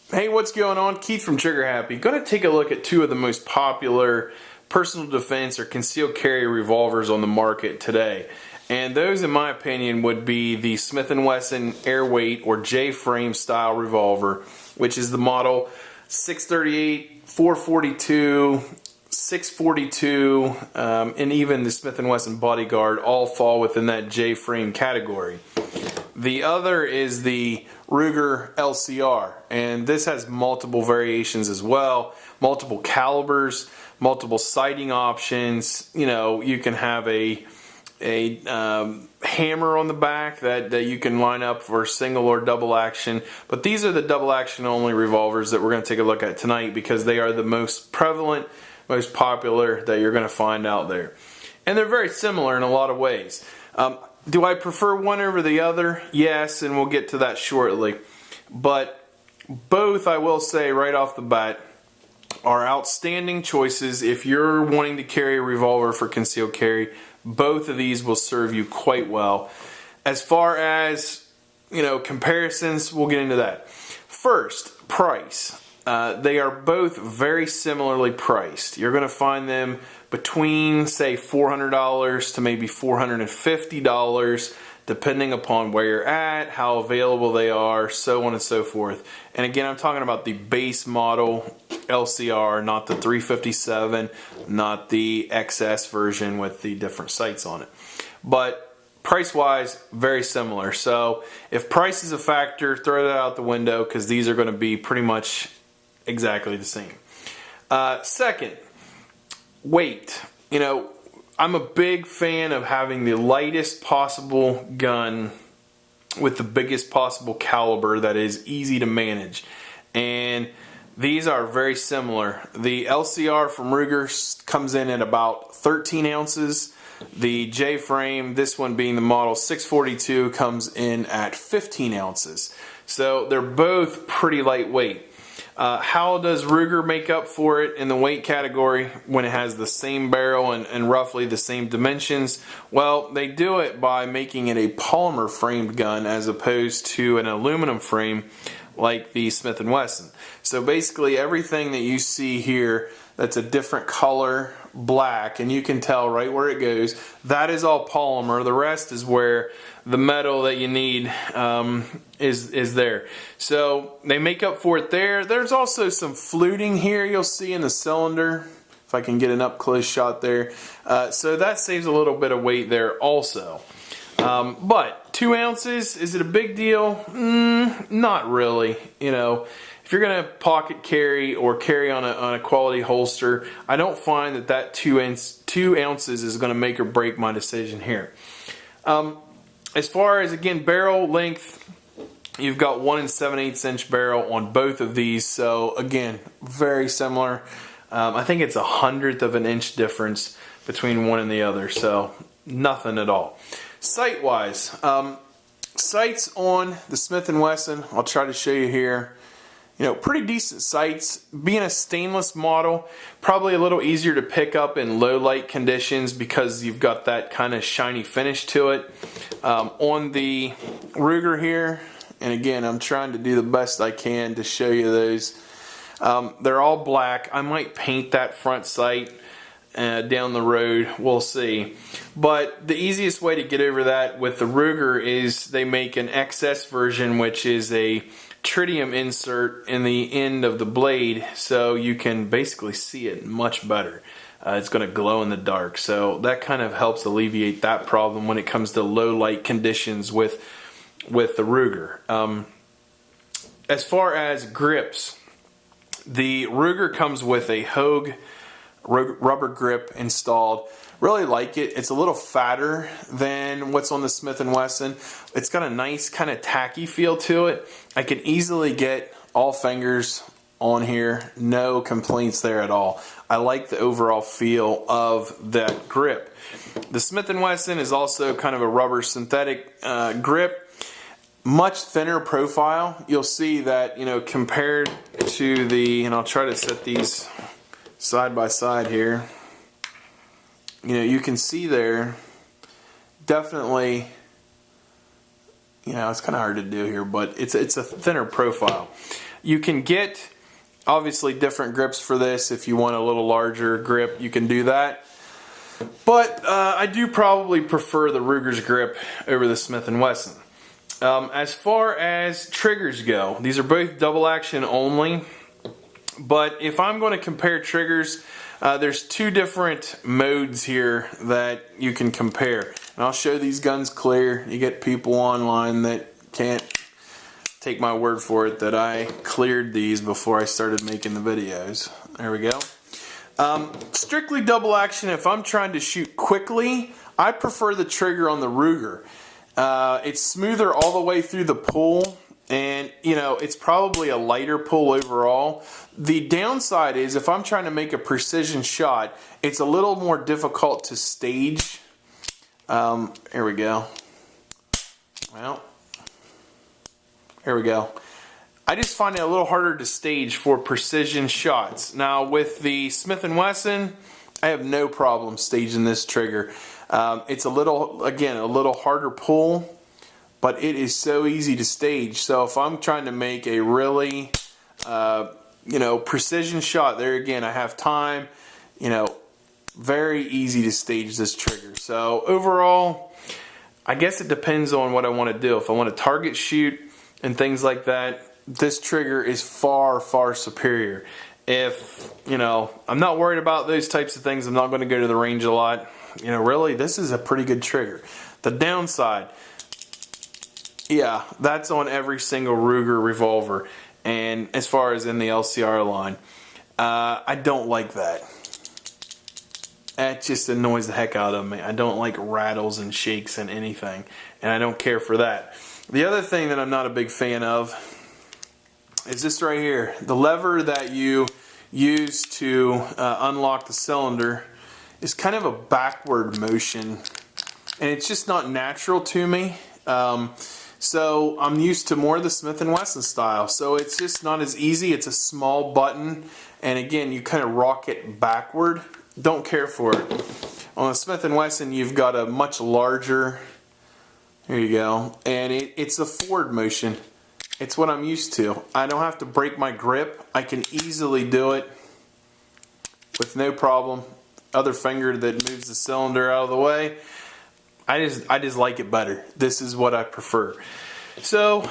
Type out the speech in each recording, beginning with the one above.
Hey, what's going on? Keith from Trigger Happy. Going to take a look at two of the most popular personal defense or concealed carry revolvers on the market today. And those, in my opinion, would be the Smith Wesson Airweight or J-frame style revolver, which is the model 638, 442, 642, and even the Smith Wesson Bodyguard all fall within that J-frame category. The other is the Ruger LCR, and this has multiple variations as well, multiple calibers, multiple sighting options. You know, you can have a hammer on the back that you can line up for single or double action, but these are the double action only revolvers that we're going to take a look at tonight because they are the most prevalent, most popular that you're going to find out there. And they're very similar in a lot of ways. Do I prefer one over the other? Yes, and we'll get to that shortly. But both, I will say right off the bat, are outstanding choices. If you're wanting to carry a revolver for concealed carry, both of these will serve you quite well. As far as, comparisons, we'll get into that. First, price. They are both very similarly priced. You're going to find them between, say, $400 to maybe $450, depending upon where you're at, how available they are, so on and so forth. And again, I'm talking about the base model LCR, not the 357, not the XS version with the different sights on it. But price-wise, very similar. So if price is a factor, throw that out the window because these are going to be pretty much exactly the same. Second, weight. I'm a big fan of having the lightest possible gun with the biggest possible caliber that is easy to manage. And these are very similar. The LCR from Ruger comes in at about 13 ounces. The J-frame, this one being the model 642, comes in at 15 ounces. So they're both pretty lightweight. How does Ruger make up for it in the weight category when it has the same barrel and roughly the same dimensions? Well, they do it by making it a polymer framed gun as opposed to an aluminum frame like the Smith & Wesson. So basically everything that you see here that's a different color, black, and you can tell right where it goes, that is all polymer. The rest is where the metal that you need is there. So they make up for it there. There's also some fluting here you'll see in the cylinder, if I can get an up close shot there. So that saves a little bit of weight there also. But 2 ounces, is it a big deal? Not really. If you're going to pocket carry or carry on a quality holster, I don't find that 2 ounces is going to make or break my decision here. As far as, again, barrel length, you've got 1 7/8 inch barrel on both of these. So again, very similar. I think it's 1/100 of an inch difference between one and the other. So nothing at all. Sight wise, sights on the Smith & Wesson, I'll try to show you here. Pretty decent sights. Being a stainless model, probably a little easier to pick up in low light conditions because you've got that kind of shiny finish to it. On the Ruger here, and again, I'm trying to do the best I can to show you those. They're all black. I might paint that front sight down the road, we'll see. But the easiest way to get over that with the Ruger is they make an XS version, which is a tritium insert in the end of the blade, so you can basically see it much better. It's going to glow in the dark, so that kind of helps alleviate that problem when it comes to low light conditions with the Ruger. As far as grips, the Ruger comes with a Hogue rubber grip installed. Really like it. It's a little fatter than what's on the Smith & Wesson. It's got a nice kind of tacky feel to it. I can easily get all fingers on here. No complaints there at all. I like the overall feel of that grip. The Smith & Wesson is also kind of a rubber synthetic grip. Much thinner profile. You'll see that, compared to the, and I'll try to set these side by side here. You can see there definitely, it's kind of hard to do here, but it's a thinner profile. You can get obviously different grips for this. If you want a little larger grip, you can do that. But I do probably prefer the Ruger's grip over the Smith & Wesson. As far as triggers go, these are both double action only. But if I'm going to compare triggers, there's two different modes here that you can compare. And I'll show these guns clear. You get people online that can't take my word for it that I cleared these before I started making the videos. There we go. Strictly double action, if I'm trying to shoot quickly, I prefer the trigger on the Ruger. It's smoother all the way through the pull, and you know, it's probably a lighter pull overall. The downside is if I'm trying to make a precision shot, it's a little more difficult to stage. Here we go. Well, here we go. I just find it a little harder to stage for precision shots. Now with the Smith & Wesson, I have no problem staging this trigger. It's a little, again, a little harder pull, but it is so easy to stage. So if I'm trying to make a really, you know, precision shot, there again, I have time, you know, very easy to stage this trigger. So overall, I guess it depends on what I want to do. If I want to target shoot and things like that, this trigger is far, far superior. If, you know, I'm not worried about those types of things, I'm not going to go to the range a lot, you know, really, this is a pretty good trigger. The downside, yeah, that's on every single Ruger revolver. And as far as in the LCR line, I don't like that. That just annoys the heck out of me. I don't like rattles and shakes and anything, and I don't care for that. The other thing that I'm not a big fan of is this right here. The lever that you use to unlock the cylinder is kind of a backward motion, and it's just not natural to me. So I'm used to more of the Smith & Wesson style, so it's just not as easy. It's a small button, and again, you kind of rock it backward. Don't care for it. On the Smith & Wesson, you've got a much larger, here you go, and it's a forward motion. It's what I'm used to. I don't have to break my grip. I can easily do it with no problem. Other finger that moves the cylinder out of the way. I just like it better. This is what I prefer. So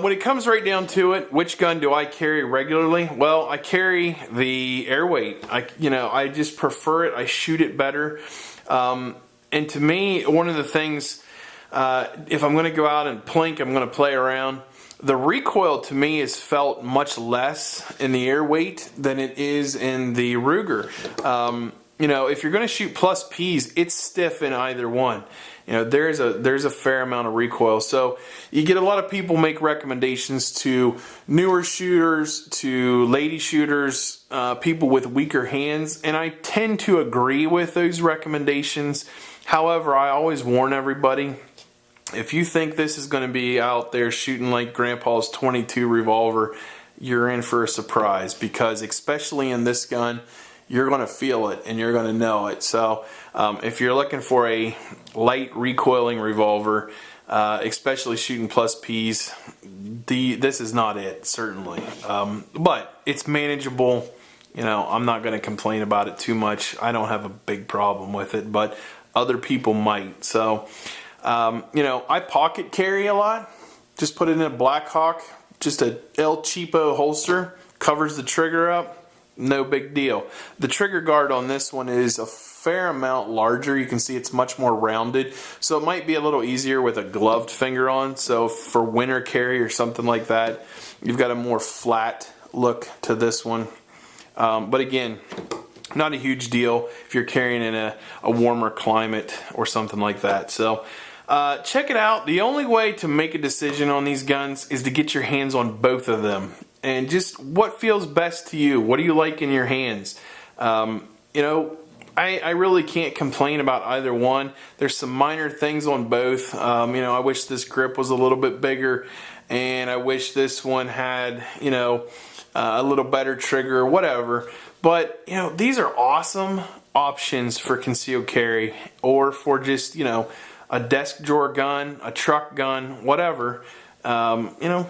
when it comes right down to it, which gun do I carry regularly? Well, I carry the airweight. I just prefer it. I shoot it better. And to me, one of the things, if I'm going to go out and plink, I'm going to play around. The recoil to me is felt much less in the airweight than it is in the Ruger. You know, if you're going to shoot plus Ps, it's stiff in either one. You know, there's a fair amount of recoil. So you get a lot of people make recommendations to newer shooters, to lady shooters, people with weaker hands, and I tend to agree with those recommendations. However, I always warn everybody, if you think this is going to be out there shooting like Grandpa's 22 revolver, you're in for a surprise, because especially in this gun, you're going to feel it and you're going to know it. So if you're looking for a light recoiling revolver, especially shooting plus Ps, this is not it, certainly. But it's manageable. You know, I'm not going to complain about it too much. I don't have a big problem with it, but other people might. So you know, I pocket carry a lot. Just put it in a Black Hawk, just a El Cheapo holster, covers the trigger up, no big deal. The trigger guard on this one is a fair amount larger. You can see it's much more rounded, so it might be a little easier with a gloved finger on. So for winter carry or something like that, you've got a more flat look to this one. But again, not a huge deal if you're carrying in a warmer climate or something like that. So check it out. The only way to make a decision on these guns is to get your hands on both of them, and just what feels best to you. What do you like in your hands? You know, I really can't complain about either one. There's some minor things on both. You know, I wish this grip was a little bit bigger, and I wish this one had, you know, a little better trigger or whatever. But, you know, these are awesome options for concealed carry, or for just, you know, a desk drawer gun, a truck gun, whatever. You know,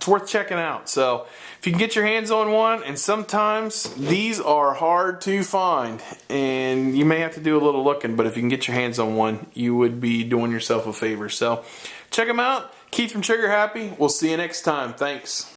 it's worth checking out. So if you can get your hands on one, and sometimes these are hard to find and you may have to do a little looking, but if you can get your hands on one, you would be doing yourself a favor. So check them out. Keith from Trigger Happy. We'll see you next time. Thanks.